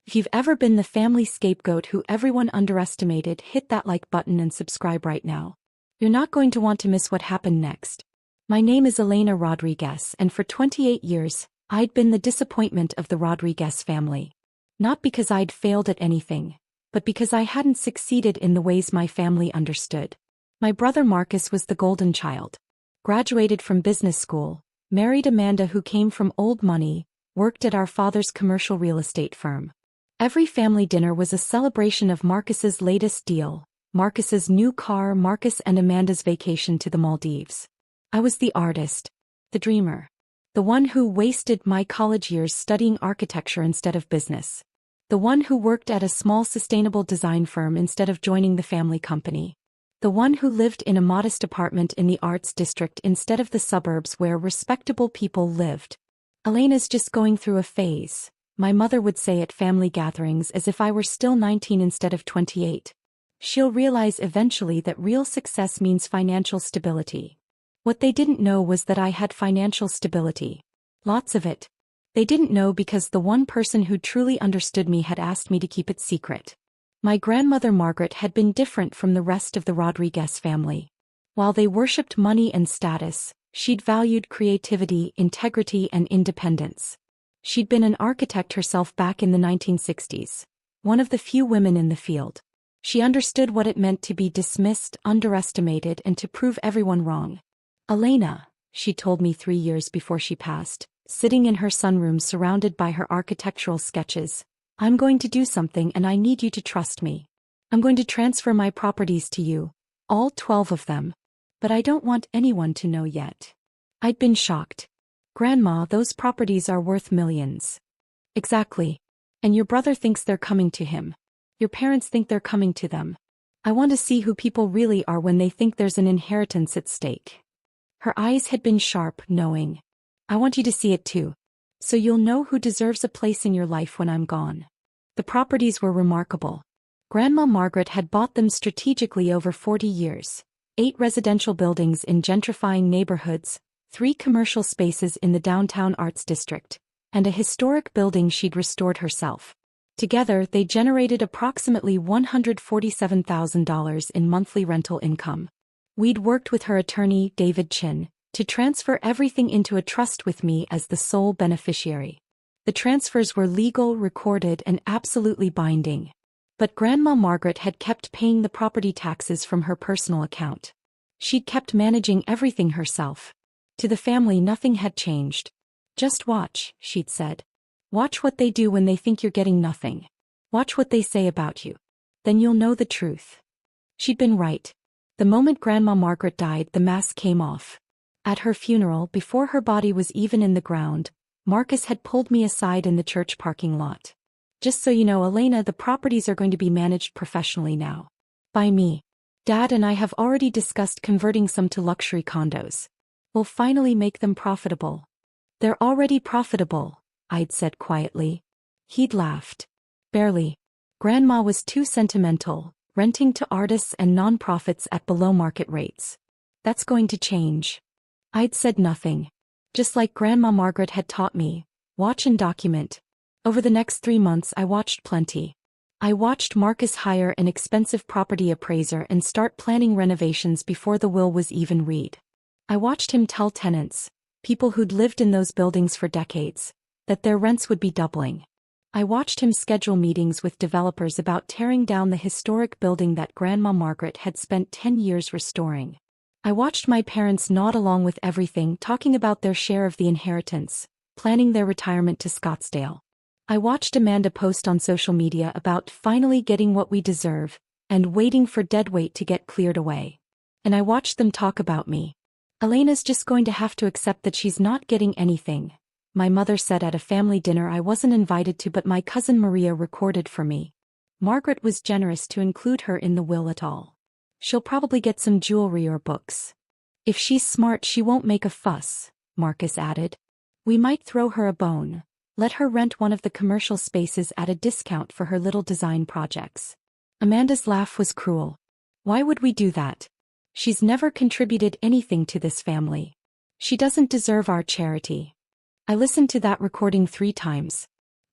If you've ever been the family scapegoat who everyone underestimated, hit that like button and subscribe right now. You're not going to want to miss what happened next. My name is Elena Rodriguez, and for 28 years, I'd been the disappointment of the Rodriguez family. Not because I'd failed at anything, but because I hadn't succeeded in the ways my family understood. My brother Marcus was the golden child. Graduated from business school, married Amanda who came from old money, worked at our father's commercial real estate firm. Every family dinner was a celebration of Marcus's latest deal, Marcus's new car, Marcus and Amanda's vacation to the Maldives. I was the artist, the dreamer, the one who wasted my college years studying architecture instead of business, the one who worked at a small sustainable design firm instead of joining the family company, the one who lived in a modest apartment in the arts district instead of the suburbs where respectable people lived. Elena's just going through a phase, my mother would say at family gatherings as if I were still 19 instead of 28. She'll realize eventually that real success means financial stability. What they didn't know was that I had financial stability. Lots of it. They didn't know because the one person who truly understood me had asked me to keep it secret. My grandmother Margaret had been different from the rest of the Rodriguez family. While they worshipped money and status, she'd valued creativity, integrity, and independence. She'd been an architect herself back in the 1960s, one of the few women in the field. She understood what it meant to be dismissed, underestimated, and to prove everyone wrong. Elena, she told me 3 years before she passed, sitting in her sunroom surrounded by her architectural sketches, I'm going to do something and I need you to trust me. I'm going to transfer my properties to you, all 12 of them. But I don't want anyone to know yet. I'd been shocked. Grandma, those properties are worth millions. Exactly. And your brother thinks they're coming to him. Your parents think they're coming to them. I want to see who people really are when they think there's an inheritance at stake. Her eyes had been sharp, knowing. I want you to see it too. So you'll know who deserves a place in your life when I'm gone. The properties were remarkable. Grandma Margaret had bought them strategically over 40 years. 8 residential buildings in gentrifying neighborhoods, 3 commercial spaces in the downtown arts district, and a historic building she'd restored herself. Together, they generated approximately $147,000 in monthly rental income. We'd worked with her attorney, David Chin, to transfer everything into a trust with me as the sole beneficiary. The transfers were legal, recorded, and absolutely binding. But Grandma Margaret had kept paying the property taxes from her personal account. She'd kept managing everything herself. To the family nothing had changed. Just watch, she'd said. Watch what they do when they think you're getting nothing. Watch what they say about you. Then you'll know the truth. She'd been right. The moment Grandma Margaret died, the mask came off. At her funeral, before her body was even in the ground, Marcus had pulled me aside in the church parking lot. Just so you know, Elena, the properties are going to be managed professionally now. By me. Dad and I have already discussed converting some to luxury condos. We'll finally make them profitable. They're already profitable, I'd said quietly. He'd laughed. Barely. Grandma was too sentimental, renting to artists and nonprofits at below market rates. That's going to change. I'd said nothing. Just like Grandma Margaret had taught me, watch and document. Over the next 3 months I watched plenty. I watched Marcus hire an expensive property appraiser and start planning renovations before the will was even read. I watched him tell tenants, people who'd lived in those buildings for decades, that their rents would be doubling. I watched him schedule meetings with developers about tearing down the historic building that Grandma Margaret had spent 10 years restoring. I watched my parents nod along with everything, talking about their share of the inheritance, planning their retirement to Scottsdale. I watched Amanda post on social media about finally getting what we deserve, and waiting for deadweight to get cleared away. And I watched them talk about me. Elena's just going to have to accept that she's not getting anything, my mother said at a family dinner I wasn't invited to, but my cousin Maria recorded for me. Margaret was generous to include her in the will at all. She'll probably get some jewelry or books. If she's smart, she won't make a fuss, Marcus added. We might throw her a bone. Let her rent one of the commercial spaces at a discount for her little design projects. Amanda's laugh was cruel. Why would we do that? She's never contributed anything to this family. She doesn't deserve our charity. I listened to that recording 3 times.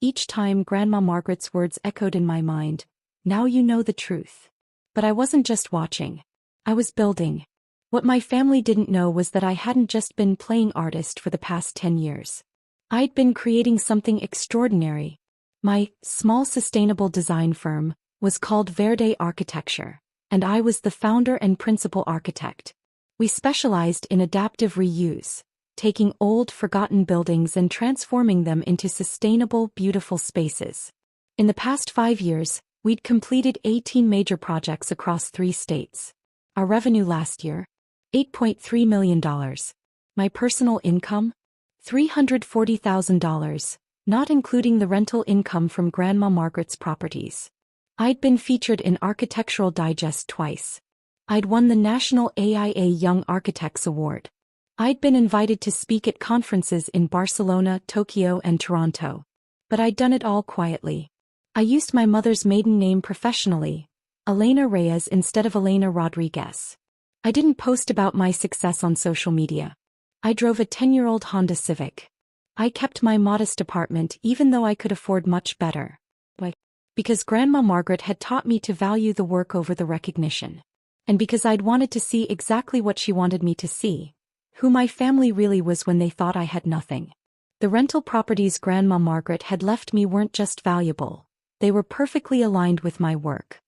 Each time Grandma Margaret's words echoed in my mind, "Now you know the truth." But I wasn't just watching. I was building. What my family didn't know was that I hadn't just been playing artist for the past 10 years. I'd been creating something extraordinary. My small sustainable design firm was called Verde Architecture, and I was the founder and principal architect. We specialized in adaptive reuse, taking old, forgotten buildings and transforming them into sustainable, beautiful spaces. In the past 5 years, we'd completed 18 major projects across 3 states. Our revenue last year? $8.3 million. My personal income? $340,000, not including the rental income from Grandma Margaret's properties. I'd been featured in Architectural Digest twice. I'd won the National AIA Young Architects Award. I'd been invited to speak at conferences in Barcelona, Tokyo, and Toronto. But I'd done it all quietly. I used my mother's maiden name professionally, Elena Reyes instead of Elena Rodriguez. I didn't post about my success on social media. I drove a 10-year-old Honda Civic. I kept my modest apartment even though I could afford much better. Why? Because Grandma Margaret had taught me to value the work over the recognition. And because I'd wanted to see exactly what she wanted me to see, who my family really was when they thought I had nothing. The rental properties Grandma Margaret had left me weren't just valuable, they were perfectly aligned with my work.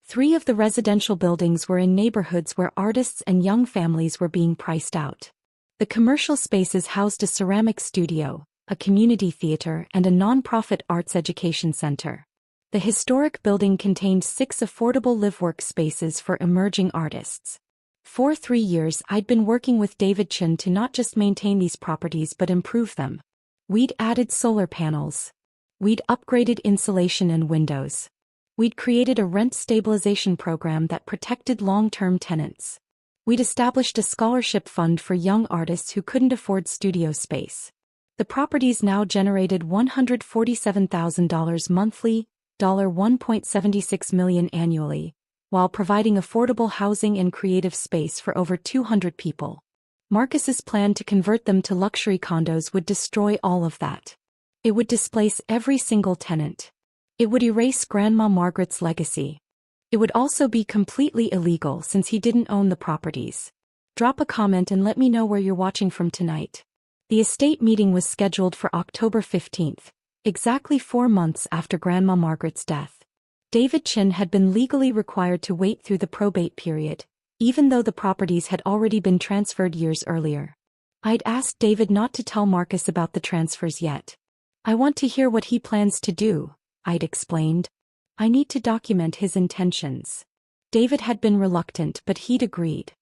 3 of the residential buildings were in neighborhoods where artists and young families were being priced out. The commercial spaces housed a ceramic studio, a community theater, and a non-profit arts education center. The historic building contained 6 affordable live-work spaces for emerging artists. For 3 years I'd been working with David Chin to not just maintain these properties but improve them. We'd added solar panels. We'd upgraded insulation and windows. We'd created a rent stabilization program that protected long-term tenants. We'd established a scholarship fund for young artists who couldn't afford studio space. The properties now generated $147,000 monthly, $1.76 million annually, while providing affordable housing and creative space for over 200 people. Marcus's plan to convert them to luxury condos would destroy all of that. It would displace every single tenant. It would erase Grandma Margaret's legacy. It would also be completely illegal since he didn't own the properties. Drop a comment and let me know where you're watching from tonight. The estate meeting was scheduled for October 15th, exactly 4 months after Grandma Margaret's death. David Chin had been legally required to wait through the probate period, even though the properties had already been transferred years earlier. I'd asked David not to tell Marcus about the transfers yet. "I want to hear what he plans to do," I'd explained. "I need to document his intentions." David had been reluctant but he'd agreed.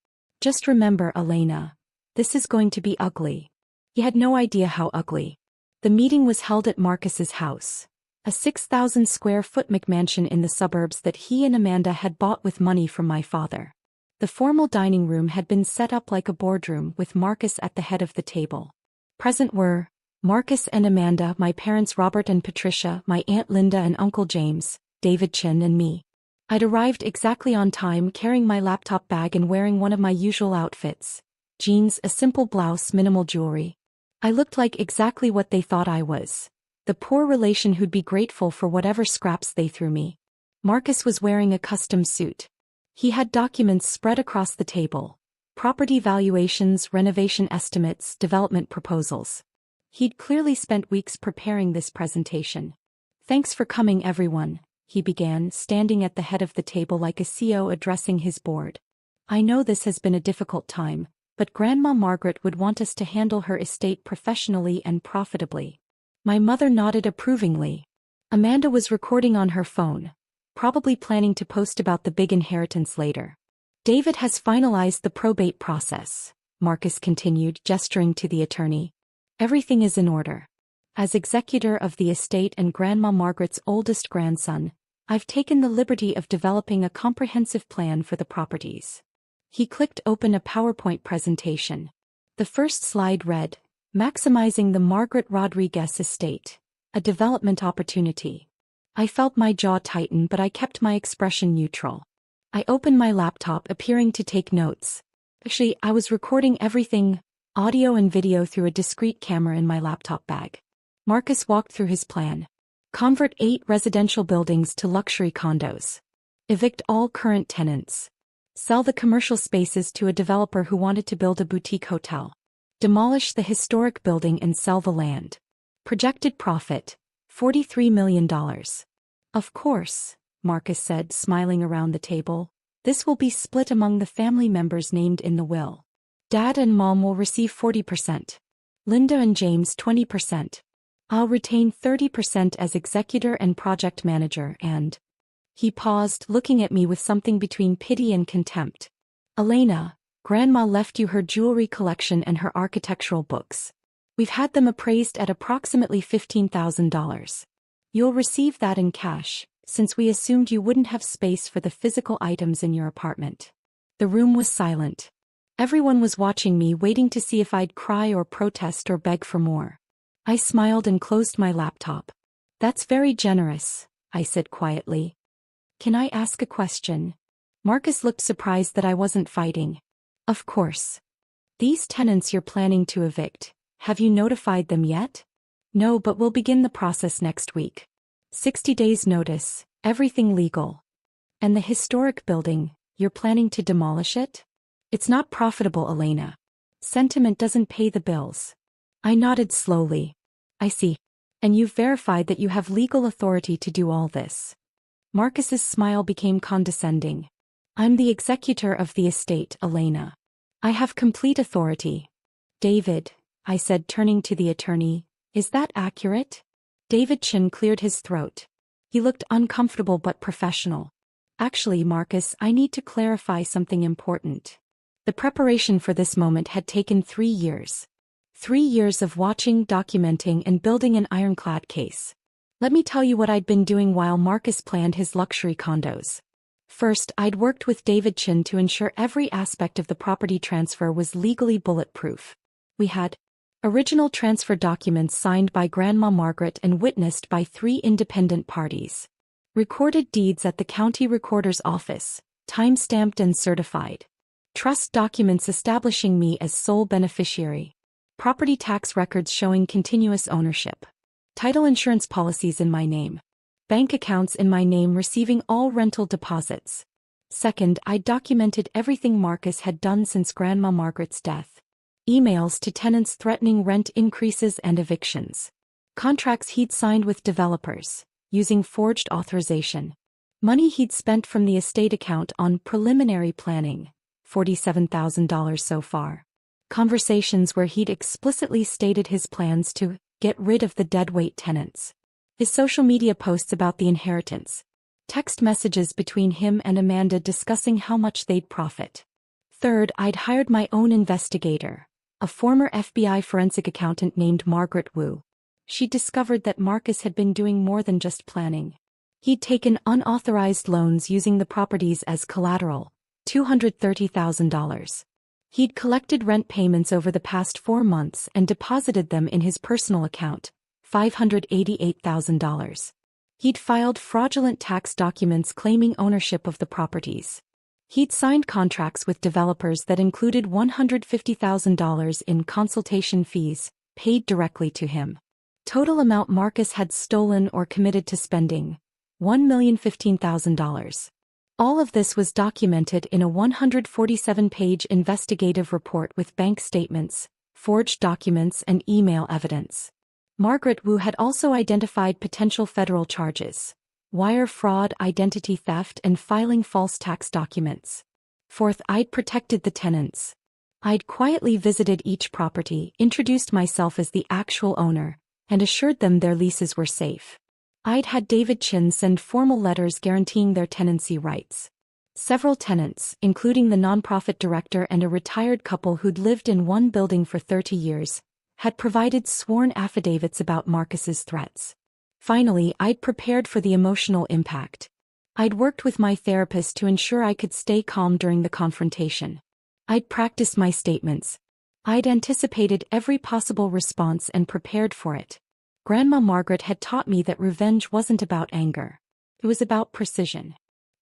"Just remember, Elena, this is going to be ugly." He had no idea how ugly. The meeting was held at Marcus's house, a 6,000 square foot McMansion in the suburbs that he and Amanda had bought with money from my father. The formal dining room had been set up like a boardroom with Marcus at the head of the table. Present were Marcus and Amanda, my parents Robert and Patricia, my Aunt Linda and Uncle James, David Chin and me. I'd arrived exactly on time, carrying my laptop bag and wearing one of my usual outfits. Jeans, a simple blouse, minimal jewelry. I looked like exactly what they thought I was. The poor relation who'd be grateful for whatever scraps they threw me. Marcus was wearing a custom suit. He had documents spread across the table. Property valuations, renovation estimates, development proposals. He'd clearly spent weeks preparing this presentation. "Thanks for coming, everyone," he began, standing at the head of the table like a CEO addressing his board. "I know this has been a difficult time, but Grandma Margaret would want us to handle her estate professionally and profitably." My mother nodded approvingly. Amanda was recording on her phone, probably planning to post about the big inheritance later. "David has finalized the probate process," Marcus continued, gesturing to the attorney. "Everything is in order. As executor of the estate and Grandma Margaret's oldest grandson, I've taken the liberty of developing a comprehensive plan for the properties." He clicked open a PowerPoint presentation. The first slide read, "Maximizing the Margaret Rodriguez estate, a development opportunity." I felt my jaw tighten, but I kept my expression neutral. I opened my laptop, appearing to take notes. Actually, I was recording everything, audio and video, through a discrete camera in my laptop bag. Marcus walked through his plan. Convert 8 residential buildings to luxury condos. Evict all current tenants. Sell the commercial spaces to a developer who wanted to build a boutique hotel. Demolish the historic building and sell the land. Projected profit, $43 million. Of course, Marcus said, smiling around the table. This will be split among the family members named in the will. Dad and Mom will receive 40%. Linda and James 20%. I'll retain 30% as executor and project manager and... He paused, looking at me with something between pity and contempt. Elena, Grandma left you her jewelry collection and her architectural books. We've had them appraised at approximately $15,000. You'll receive that in cash, since we assumed you wouldn't have space for the physical items in your apartment. The room was silent. Everyone was watching me, waiting to see if I'd cry or protest or beg for more. I smiled and closed my laptop. That's very generous, I said quietly. Can I ask a question? Marcus looked surprised that I wasn't fighting. Of course. These tenants you're planning to evict, have you notified them yet? No, but we'll begin the process next week. 60 days notice, everything legal. And the historic building, you're planning to demolish it? It's not profitable, Elena. Sentiment doesn't pay the bills. I nodded slowly. I see. And you've verified that you have legal authority to do all this. Marcus's smile became condescending. I'm the executor of the estate, Elena. I have complete authority. David, I said, turning to the attorney, is that accurate? David Chin cleared his throat. He looked uncomfortable but professional. Actually, Marcus, I need to clarify something important. The preparation for this moment had taken 3 years. 3 years of watching, documenting, and building an ironclad case. Let me tell you what I'd been doing while Marcus planned his luxury condos. First, I'd worked with David Chin to ensure every aspect of the property transfer was legally bulletproof. We had original transfer documents signed by Grandma Margaret and witnessed by 3 independent parties. Recorded deeds at the county recorder's office, time-stamped and certified. Trust documents establishing me as sole beneficiary. Property tax records showing continuous ownership. Title insurance policies in my name. Bank accounts in my name receiving all rental deposits. Second, I documented everything Marcus had done since Grandma Margaret's death. Emails to tenants threatening rent increases and evictions. Contracts he'd signed with developers, using forged authorization. Money he'd spent from the estate account on preliminary planning, $47,000 so far. Conversations where he'd explicitly stated his plans to get rid of the deadweight tenants. His social media posts about the inheritance. Text messages between him and Amanda discussing how much they'd profit. Third, I'd hired my own investigator, a former FBI forensic accountant named Margaret Wu. She discovered that Marcus had been doing more than just planning. He'd taken unauthorized loans using the properties as collateral, $230,000. He'd collected rent payments over the past 4 months and deposited them in his personal account, $588,000. He'd filed fraudulent tax documents claiming ownership of the properties. He'd signed contracts with developers that included $150,000 in consultation fees, paid directly to him. Total amount Marcus had stolen or committed to spending, $1,015,000. All of this was documented in a 147-page investigative report with bank statements, forged documents, and email evidence. Margaret Wu had also identified potential federal charges: wire fraud, identity theft, and filing false tax documents. Fourth, I'd protected the tenants. I'd quietly visited each property, introduced myself as the actual owner, and assured them their leases were safe. I'd had David Chin send formal letters guaranteeing their tenancy rights. Several tenants, including the nonprofit director and a retired couple who'd lived in one building for 30 years, had provided sworn affidavits about Marcus's threats. Finally, I'd prepared for the emotional impact. I'd worked with my therapist to ensure I could stay calm during the confrontation. I'd practiced my statements. I'd anticipated every possible response and prepared for it. Grandma Margaret had taught me that revenge wasn't about anger. It was about precision.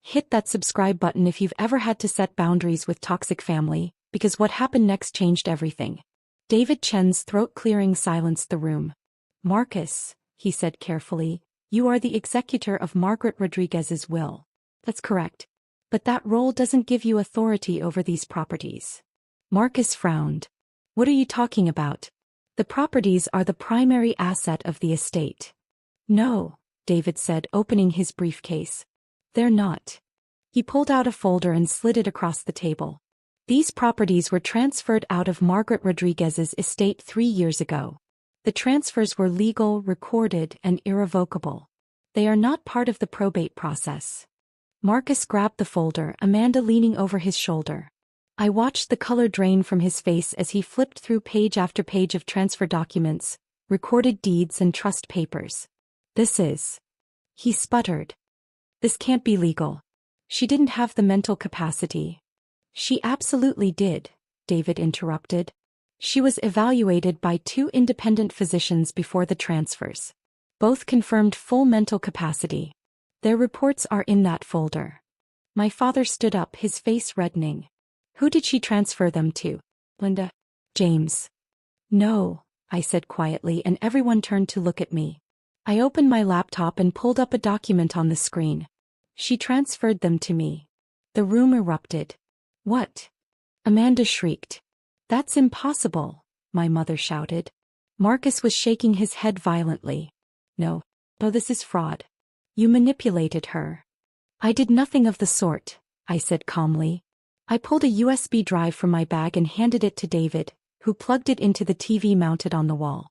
Hit that subscribe button if you've ever had to set boundaries with toxic family, because what happened next changed everything. David Chen's throat-clearing silenced the room. Marcus, he said carefully, You are the executor of Margaret Rodriguez's will. That's correct. But that role doesn't give you authority over these properties. Marcus frowned. What are you talking about? The properties are the primary asset of the estate. No, David said, opening his briefcase. They're not. He pulled out a folder and slid it across the table. These properties were transferred out of Margaret Rodriguez's estate 3 years ago. The transfers were legal, recorded, and irrevocable. They are not part of the probate process. Marcus grabbed the folder, Amanda leaning over his shoulder. I watched the color drain from his face as he flipped through page after page of transfer documents, recorded deeds and trust papers. This is... He sputtered. This can't be legal. She didn't have the mental capacity. She absolutely did, David interrupted. She was evaluated by 2 independent physicians before the transfers. Both confirmed full mental capacity. Their reports are in that folder. My father stood up, his face reddening. Who did she transfer them to? Linda? James? No, I said quietly, and everyone turned to look at me. I opened my laptop and pulled up a document on the screen. She transferred them to me. The room erupted. What? Amanda shrieked. That's impossible, my mother shouted. Marcus was shaking his head violently. No. Oh, this is fraud. You manipulated her. I did nothing of the sort, I said calmly. I pulled a USB drive from my bag and handed it to David, who plugged it into the TV mounted on the wall.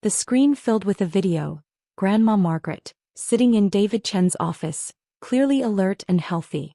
The screen filled with a video, Grandma Margaret, sitting in David Chen's office, clearly alert and healthy.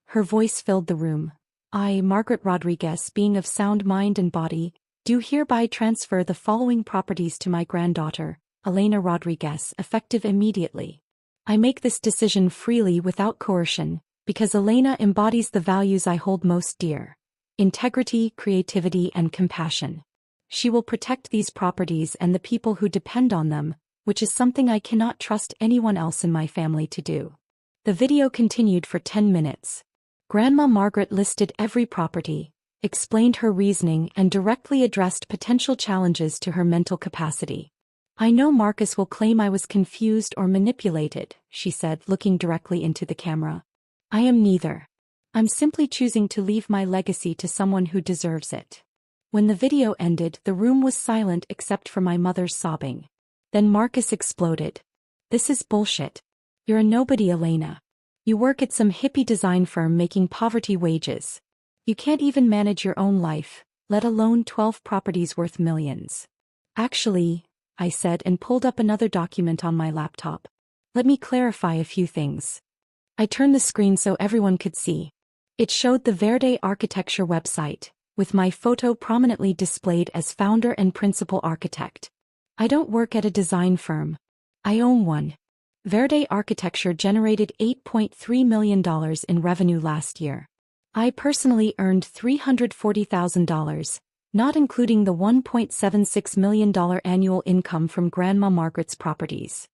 Her voice filled the room. I, Margaret Rodriguez, being of sound mind and body, do hereby transfer the following properties to my granddaughter, Elena Rodriguez, effective immediately. I make this decision freely without coercion, because Elena embodies the values I hold most dear: integrity, creativity, and compassion. She will protect these properties and the people who depend on them, which is something I cannot trust anyone else in my family to do. The video continued for 10 minutes. Grandma Margaret listed every property, explained her reasoning, and directly addressed potential challenges to her mental capacity. I know Marcus will claim I was confused or manipulated, she said, looking directly into the camera. I am neither. I'm simply choosing to leave my legacy to someone who deserves it. When the video ended, the room was silent except for my mother's sobbing. Then Marcus exploded. This is bullshit. You're a nobody, Elena. You work at some hippie design firm making poverty wages. You can't even manage your own life, let alone 12 properties worth millions. Actually, I said and pulled up another document on my laptop. Let me clarify a few things. I turned the screen so everyone could see. It showed the Verde Architecture website, with my photo prominently displayed as founder and principal architect. I don't work at a design firm. I own one. Verde Architecture generated $8.3 million in revenue last year. I personally earned $340,000, not including the $1.76 million annual income from Grandma Margaret's properties.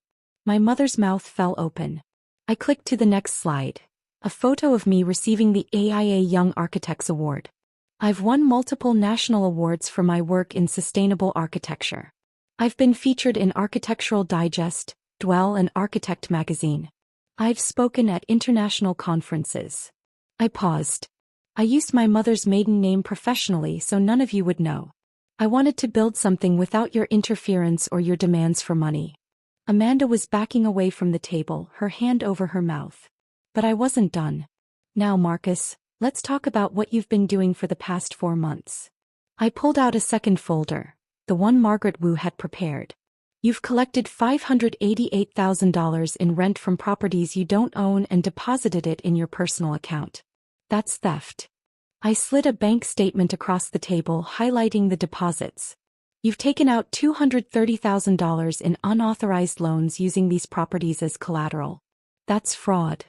My mother's mouth fell open. I clicked to the next slide, a photo of me receiving the AIA Young Architects Award. I've won multiple national awards for my work in sustainable architecture. I've been featured in Architectural Digest, Dwell, and Architect magazine. I've spoken at international conferences. I paused. I used my mother's maiden name professionally so none of you would know. I wanted to build something without your interference or your demands for money. Amanda was backing away from the table, her hand over her mouth. But I wasn't done. Now, Marcus, let's talk about what you've been doing for the past 4 months. I pulled out a second folder, the one Margaret Wu had prepared. You've collected $588,000 in rent from properties you don't own and deposited it in your personal account. That's theft. I slid a bank statement across the table highlighting the deposits. You've taken out $230,000 in unauthorized loans using these properties as collateral. That's fraud.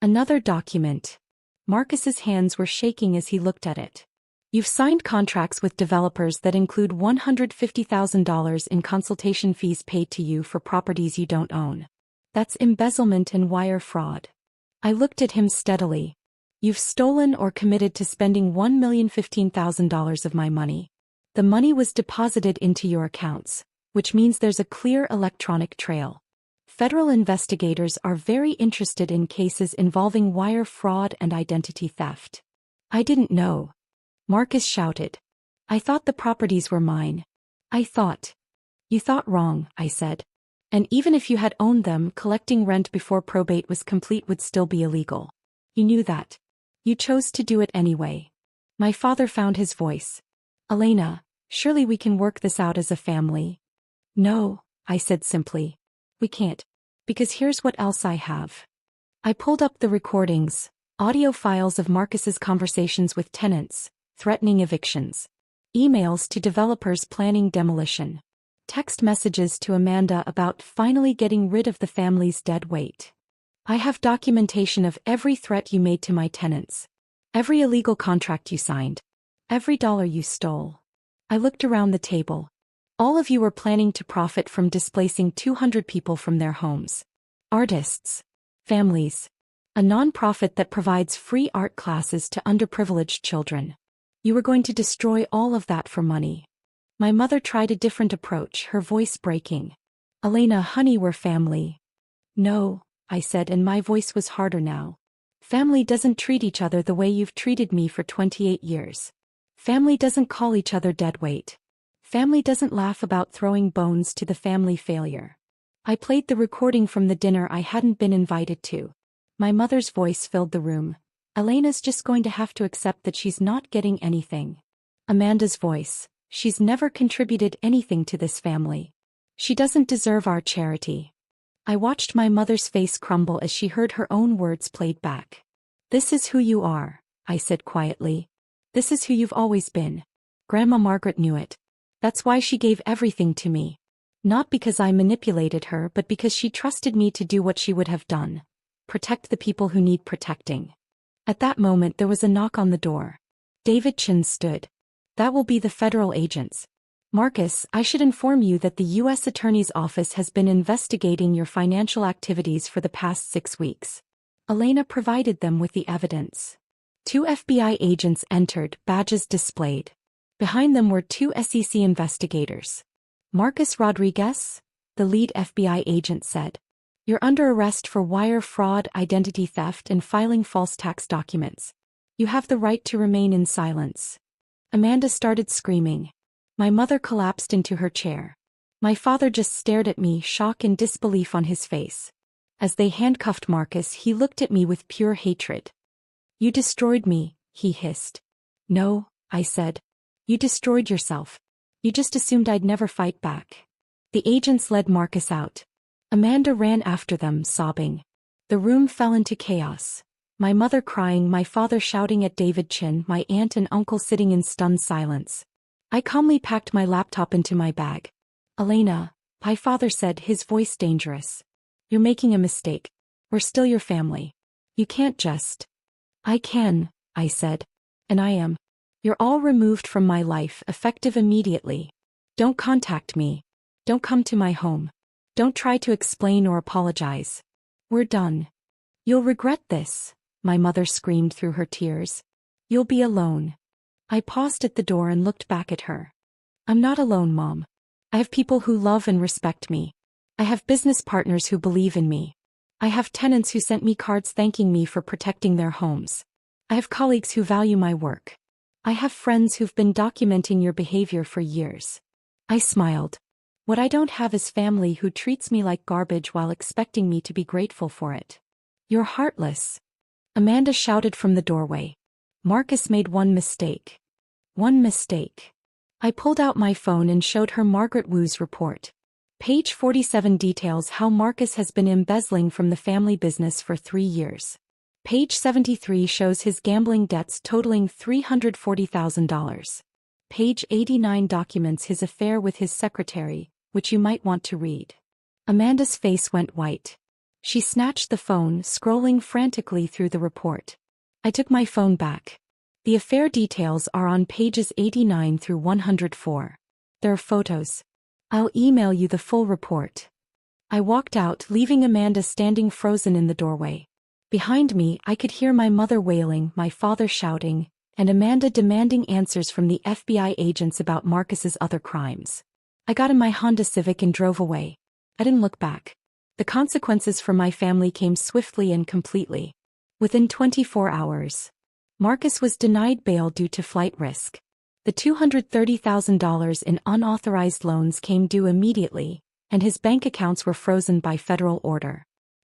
Another document. Marcus's hands were shaking as he looked at it. You've signed contracts with developers that include $150,000 in consultation fees paid to you for properties you don't own. That's embezzlement and wire fraud. I looked at him steadily. You've stolen or committed to spending $1,015,000 of my money. The money was deposited into your accounts, which means there's a clear electronic trail. Federal investigators are very interested in cases involving wire fraud and identity theft. I didn't know. Marcus shouted. I thought the properties were mine. I thought. You thought wrong, I said. And even if you had owned them, collecting rent before probate was complete would still be illegal. You knew that. You chose to do it anyway. My father found his voice. Elena, surely we can work this out as a family. No, I said simply. We can't. Because here's what else I have. I pulled up the recordings, audio files of Marcus's conversations with tenants, threatening evictions. Emails to developers planning demolition. Text messages to Amanda about finally getting rid of the family's dead weight. I have documentation of every threat you made to my tenants. Every illegal contract you signed. Every dollar you stole. I looked around the table. All of you were planning to profit from displacing 200 people from their homes. Artists. Families. A non-profit that provides free art classes to underprivileged children. You were going to destroy all of that for money. My mother tried a different approach, her voice breaking. Elena, honey, we're family. No, I said, and my voice was harder now. Family doesn't treat each other the way you've treated me for 28 years. Family doesn't call each other deadweight. Family doesn't laugh about throwing bones to the family failure. I played the recording from the dinner I hadn't been invited to. My mother's voice filled the room. Elena's just going to have to accept that she's not getting anything. Amanda's voice. She's never contributed anything to this family. She doesn't deserve our charity. I watched my mother's face crumble as she heard her own words played back. This is who you are, I said quietly. This is who you've always been. Grandma Margaret knew it. That's why she gave everything to me. Not because I manipulated her, but because she trusted me to do what she would have done. Protect the people who need protecting. At that moment there was a knock on the door. David Chin stood. That will be the federal agents. Marcus, I should inform you that the U.S. Attorney's Office has been investigating your financial activities for the past 6 weeks. Elena provided them with the evidence. 2 FBI agents entered, badges displayed. Behind them were 2 SEC investigators. Marcus Rodriguez, the lead FBI agent said. You're under arrest for wire fraud, identity theft, and filing false tax documents. You have the right to remain in silence. Amanda started screaming. My mother collapsed into her chair. My father just stared at me, shock and disbelief on his face. As they handcuffed Marcus, he looked at me with pure hatred. You destroyed me, he hissed. No, I said. You destroyed yourself. You just assumed I'd never fight back. The agents led Marcus out. Amanda ran after them, sobbing. The room fell into chaos. My mother crying, my father shouting at David Chin, my aunt and uncle sitting in stunned silence. I calmly packed my laptop into my bag. Elena, my father said, his voice dangerous. You're making a mistake. We're still your family. You can't just. I can, I said. And I am. You're all removed from my life, effective immediately. Don't contact me. Don't come to my home. Don't try to explain or apologize. We're done. You'll regret this, my mother screamed through her tears. You'll be alone. I paused at the door and looked back at her. I'm not alone, Mom. I have people who love and respect me. I have business partners who believe in me. I have tenants who sent me cards thanking me for protecting their homes. I have colleagues who value my work. I have friends who've been documenting your behavior for years. I smiled. What I don't have is family who treats me like garbage while expecting me to be grateful for it. You're heartless. Amanda shouted from the doorway. Marcus made one mistake. One mistake. I pulled out my phone and showed her Margaret Wu's report. Page 47 details how Marcus has been embezzling from the family business for 3 years. Page 73 shows his gambling debts totaling $340,000. Page 89 documents his affair with his secretary, which you might want to read. Amanda's face went white. She snatched the phone, scrolling frantically through the report. I took my phone back. The affair details are on pages 89 through 104. There are photos. I'll email you the full report. I walked out, leaving Amanda standing frozen in the doorway. Behind me, I could hear my mother wailing, my father shouting, and Amanda demanding answers from the FBI agents about Marcus's other crimes. I got in my Honda Civic and drove away. I didn't look back. The consequences for my family came swiftly and completely. Within 24 hours, Marcus was denied bail due to flight risk. The $230,000 in unauthorized loans came due immediately, and his bank accounts were frozen by federal order.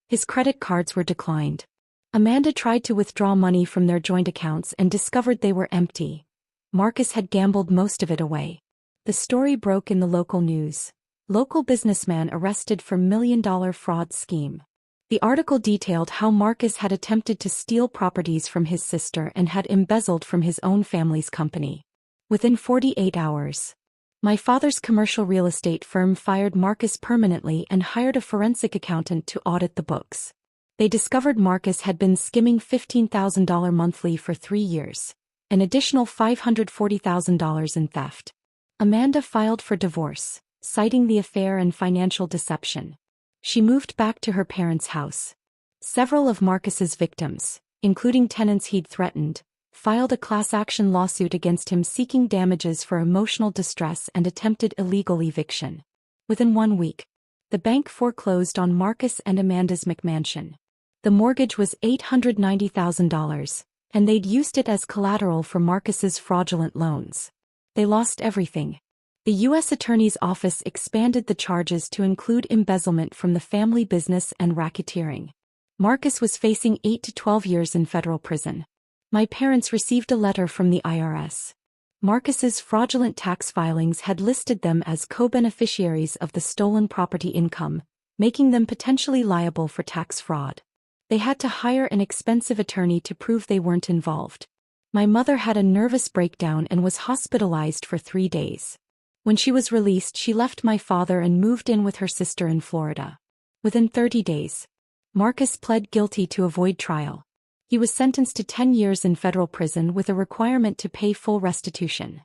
His credit cards were declined. Amanda tried to withdraw money from their joint accounts and discovered they were empty. Marcus had gambled most of it away. The story broke in the local news. Local businessman arrested for $1 million fraud scheme. The article detailed how Marcus had attempted to steal properties from his sister and had embezzled from his own family's company. Within 48 hours, my father's commercial real estate firm fired Marcus permanently and hired a forensic accountant to audit the books. They discovered Marcus had been skimming $15,000 monthly for 3 years, an additional $540,000 in theft. Amanda filed for divorce, citing the affair and financial deception. She moved back to her parents' house. Several of Marcus's victims, including tenants he'd threatened, filed a class action lawsuit against him seeking damages for emotional distress and attempted illegal eviction. Within 1 week, the bank foreclosed on Marcus and Amanda's McMansion. The mortgage was $890,000, and they'd used it as collateral for Marcus's fraudulent loans. They lost everything. The U.S. Attorney's Office expanded the charges to include embezzlement from the family business and racketeering. Marcus was facing 8 to 12 years in federal prison. My parents received a letter from the IRS. Marcus's fraudulent tax filings had listed them as co-beneficiaries of the stolen property income, making them potentially liable for tax fraud. They had to hire an expensive attorney to prove they weren't involved. My mother had a nervous breakdown and was hospitalized for 3 days. When she was released, she left my father and moved in with her sister in Florida. Within 30 days, Marcus pled guilty to avoid trial. He was sentenced to 10 years in federal prison with a requirement to pay full restitution.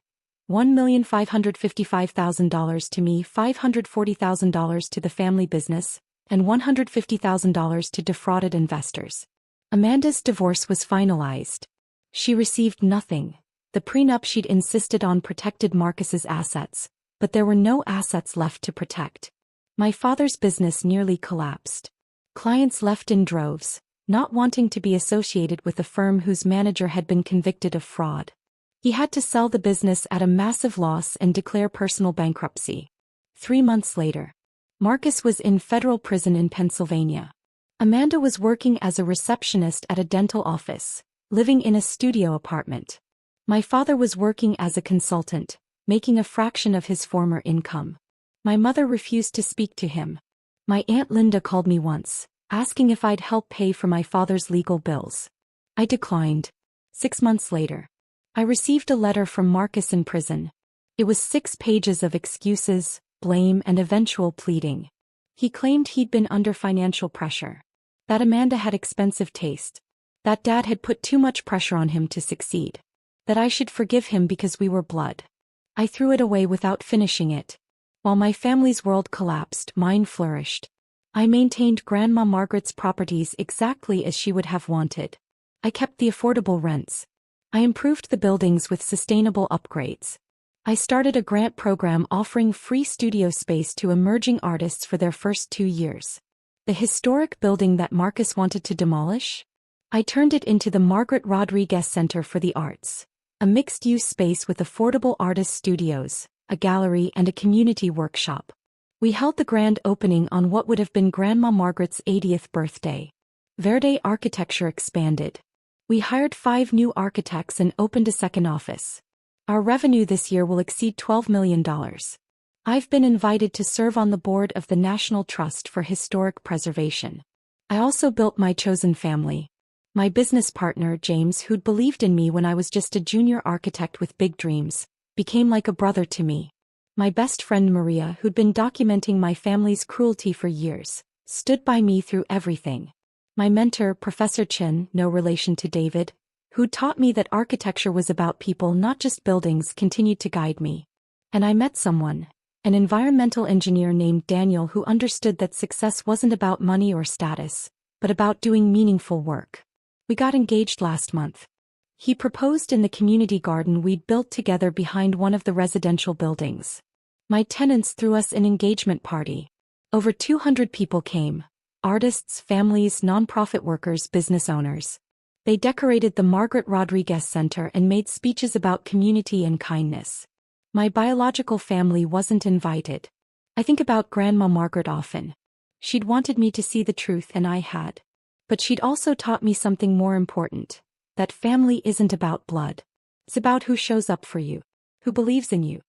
$1,555,000 to me, $540,000 to the family business, and $150,000 to defrauded investors. Amanda's divorce was finalized. She received nothing. The prenup she'd insisted on protected Marcus's assets, but there were no assets left to protect. My father's business nearly collapsed. Clients left in droves, not wanting to be associated with a firm whose manager had been convicted of fraud. He had to sell the business at a massive loss and declare personal bankruptcy. 3 months later, Marcus was in federal prison in Pennsylvania. Amanda was working as a receptionist at a dental office, living in a studio apartment. My father was working as a consultant, making a fraction of his former income. My mother refused to speak to him. My Aunt Linda called me once, asking if I'd help pay for my father's legal bills. I declined. 6 months later, I received a letter from Marcus in prison. It was 6 pages of excuses, blame, and eventual pleading. He claimed he'd been under financial pressure, that Amanda had expensive taste, that Dad had put too much pressure on him to succeed, that I should forgive him because we were blood. I threw it away without finishing it. While my family's world collapsed, mine flourished. I maintained Grandma Margaret's properties exactly as she would have wanted. I kept the affordable rents. I improved the buildings with sustainable upgrades. I started a grant program offering free studio space to emerging artists for their first 2 years. The historic building that Marcus wanted to demolish? I turned it into the Margaret Rodriguez Center for the Arts, a mixed-use space with affordable artist studios, a gallery, and a community workshop. We held the grand opening on what would have been Grandma Margaret's 80th birthday. Verde Architecture expanded. We hired 5 new architects and opened a second office. Our revenue this year will exceed $12 million. I've been invited to serve on the board of the National Trust for Historic Preservation. I also built my chosen family. My business partner, James, who'd believed in me when I was just a junior architect with big dreams, became like a brother to me. My best friend Maria, who'd been documenting my family's cruelty for years, stood by me through everything. My mentor, Professor Chin, no relation to David, who'd taught me that architecture was about people, not just buildings, continued to guide me. And I met someone, an environmental engineer named Daniel, who understood that success wasn't about money or status, but about doing meaningful work. We got engaged last month. He proposed in the community garden we'd built together behind one of the residential buildings. My tenants threw us an engagement party. Over 200 people came, artists, families, nonprofit workers, business owners. They decorated the Margaret Rodriguez Center and made speeches about community and kindness. My biological family wasn't invited. I think about Grandma Margaret often. She'd wanted me to see the truth and I had. But she'd also taught me something more important. That family isn't about blood. It's about who shows up for you, who believes in you,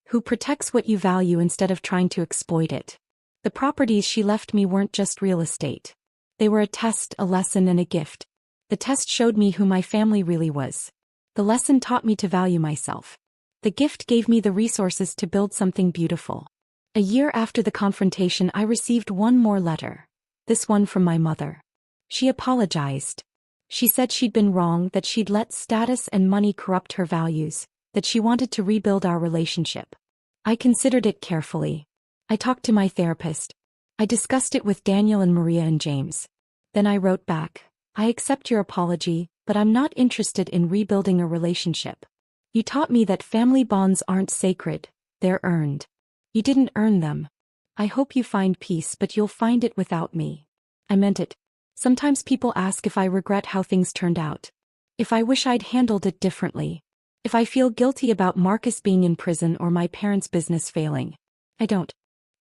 who protects what you value instead of trying to exploit it. The properties she left me weren't just real estate. They were a test, a lesson, and a gift. The test showed me who my family really was. The lesson taught me to value myself. The gift gave me the resources to build something beautiful. A year after the confrontation, I received one more letter. This one from my mother. She apologized. She said she'd been wrong, that she'd let status and money corrupt her values, that she wanted to rebuild our relationship. I considered it carefully. I talked to my therapist. I discussed it with Daniel and Maria and James. Then I wrote back, I accept your apology, but I'm not interested in rebuilding a relationship. You taught me that family bonds aren't sacred, they're earned. You didn't earn them. I hope you find peace, but you'll find it without me. I meant it. Sometimes people ask if I regret how things turned out. If I wish I'd handled it differently. If I feel guilty about Marcus being in prison or my parents' business failing. I don't.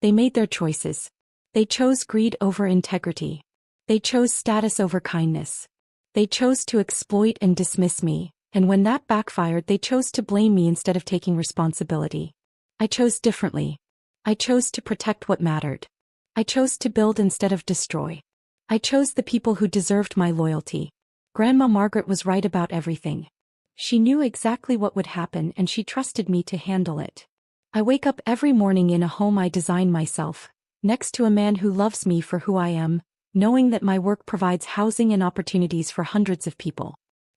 They made their choices. They chose greed over integrity. They chose status over kindness. They chose to exploit and dismiss me, and when that backfired, they chose to blame me instead of taking responsibility. I chose differently. I chose to protect what mattered. I chose to build instead of destroy. I chose the people who deserved my loyalty. Grandma Margaret was right about everything. She knew exactly what would happen and she trusted me to handle it. I wake up every morning in a home I designed myself, next to a man who loves me for who I am, knowing that my work provides housing and opportunities for hundreds of people.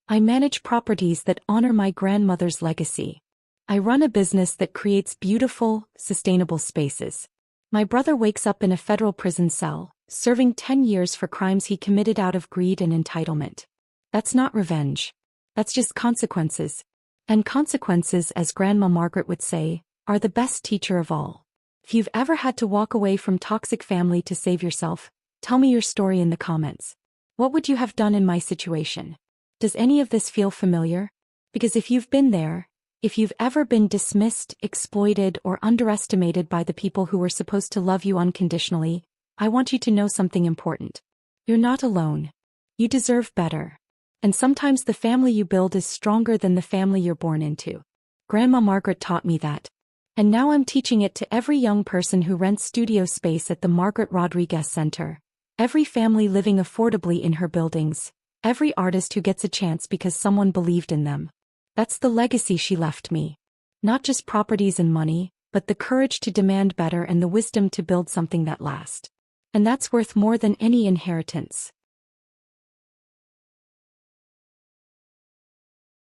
I manage properties that honor my grandmother's legacy. I run a business that creates beautiful, sustainable spaces. My brother wakes up in a federal prison cell, serving 10 years for crimes he committed out of greed and entitlement. That's not revenge. That's just consequences. And consequences, as Grandma Margaret would say, are the best teacher of all. If you've ever had to walk away from toxic family to save yourself, tell me your story in the comments. What would you have done in my situation? Does any of this feel familiar? Because if you've been there, if you've ever been dismissed, exploited, or underestimated by the people who were supposed to love you unconditionally, I want you to know something important. You're not alone. You deserve better. And sometimes the family you build is stronger than the family you're born into. Grandma Margaret taught me that. And now I'm teaching it to every young person who rents studio space at the Margaret Rodriguez Center, every family living affordably in her buildings, every artist who gets a chance because someone believed in them. That's the legacy she left me. Not just properties and money, but the courage to demand better and the wisdom to build something that lasts. And that's worth more than any inheritance.